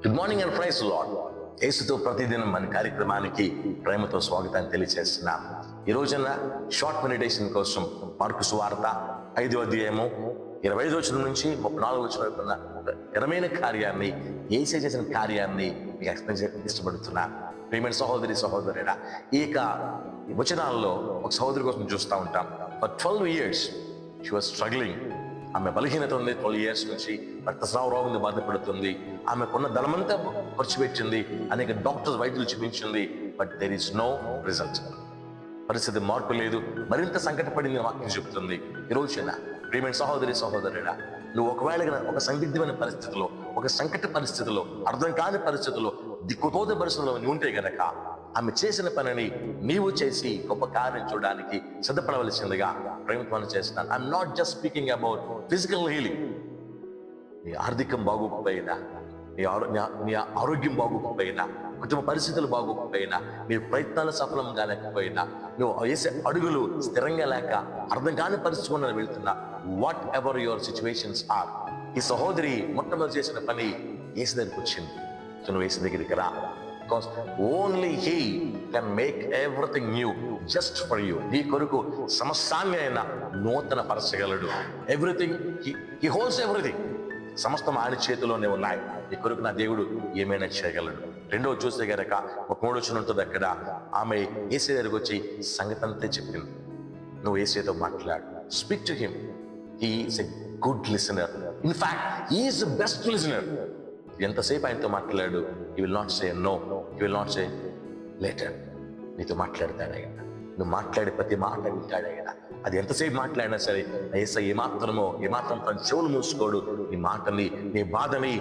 Good morning and praise lord. యేసుతో ప్రతిదినం మన కార్యక్రమానికి ప్రేమతో స్వాగతాన్ని తెలియజేస్తున్నాం. ఈ రోజున షార్ట్ మెడిటేషన్ కోసం మార్కు సువార్త 5వ అధ్యాయము 25వ వచనం నుంచి 34వ వచనం వరకు ఉన్న ఒక ఘనమైన కార్యాన్ని, యేసు చేసిన కార్యాన్ని మీకు ఎక్స్ప్లెయిన్ చేయడానికి ఇష్టపడుతున్నా. ప్రియమైన సహోదరి సహోదరుడా, ఈ వచనాల్లో ఒక సహోదరి కోసం చూస్తూ ఉంటాం. For 12 years she was struggling. ఆమె బలహీనత ఉంది. 12 years నుంచి రక్తస్రావ రోగంతో బాధపడుతుంది. ఆమెకున్న ధనమంతా ఖర్చు పెట్టింది, అనేక డాక్టర్స్ వైద్యులు చూపించింది. But there is no result. పరిస్థితి మార్పు లేదు. మరింత సంకటపడింది వాక్యం చెబుతుంది. ఈ రోజున ప్రియమైన సహోదరి సహోదరుడా, నువ్వు ఒకవేళ ఒక సందిగ్ధమైన పరిస్థితిలో, ఒక సంకట పరిస్థితిలో, అర్థం కాని పరిస్థితిలో, దిక్కుతోత పరిస్థితిలో నువ్వు ఉంటే గనక ఆమె చేసిన పనిని నీవు చేసి గొప్ప కార్యం చూడడానికి సిద్ధపడవలసిందిగా ప్రేమతో చేస్తున్నాను. I'm not just speaking about physical healing. నీ ఆర్థికం బాగోకపోయినా, నీ ఆరోగ్యం బాగోకపోయినా, కుటుంబ పరిస్థితులు బాగోకపోయినా, నీ ప్రయత్నాలు సఫలం కాలేకపోయినా, నువ్వు వేసే అడుగులు స్థిరంగా లేక అర్థం కాని పరిస్థితుల్లో వెళ్తున్నా, whatever your situations are, ఈ సహోదరి మొట్టమొదటి చేసిన పని యేసు దగ్గరికి వచ్చింది. సో నువ్వు యేసు దగ్గరికి రా. Because only He can make everything new just for you. నీ కొరకు సమస్తాన్ని ఆయన నూతన పరచగలడు. Everything, He holds everything. సమస్తం ఆయన చేతిలోనే ఉన్నాయి. నీ కొరకు నా దేవుడు ఏమైనా చేయగలడు. రెండవ చూస్తే గనక 3వ వచనం ఉంటుంది. అక్కడ ఆమె యేసు దగ్గరికి వచ్చి సంగతి అంతా చెప్పింది. నువ్వు యేసుతో మాట్లాడు. Speak to him. He is a good listener. In fact he is the best listener. ఎంతసేపు ఆయనతో మాట్లాడు. He will not say no, he will not say later. నీతో మాట్లాడతాడయ్యా. నువ్వు మాట్లాడే ప్రతి మాట వింటాడయ్యా. అది ఎంతసేపు మాట్లాడినా సరే యేసయ్య ఏమాత్రం తన చెవులు మూసుకోడు. నీ మాటని, నీ బాధని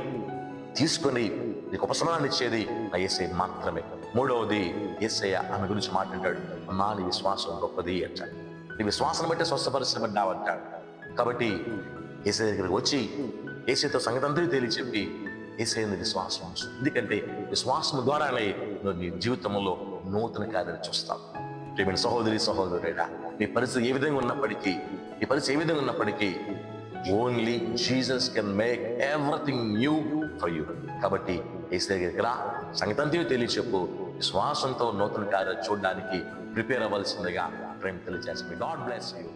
తీసుకొని నీకు ఉపశమనాన్ని ఇచ్చేది నా యేసయ్య మాత్రమే. మూడవది, యేసయ్య ఆమె గురించి మాట్లాడాడు. అమ్మా, నీ విశ్వాసం గొప్పది అంటాడు. నీ విశ్వాసం బట్టి స్వస్థపరచబడ్డావు అంటాడు. కాబట్టి యేసయ్య దగ్గరికి వచ్చి యేసయ్యతో సంగతంతా తెలియచెప్పి యేసయ్య విశ్వాసం ఉంచు. ఎందుకంటే విశ్వాసం ద్వారానే నువ్వు నీ జీవితంలో నూతన కార్యాలు చూస్తావు. ప్రియమైన సహోదరి సహోదరుడా, నీ పరిస్థితి ఏ విధంగా ఉన్నప్పటికీ only Jesus can make everything new for you. కాబట్టి యేసు దగ్గరికి రా, సంగతంతా తెలియచెప్పు. విశ్వాసంతో నూతన కార్యాలు చూడడానికి ప్రిపేర్ అవ్వాల్సిందిగా ప్రేమ తెలియజేస్తుంది. God bless you.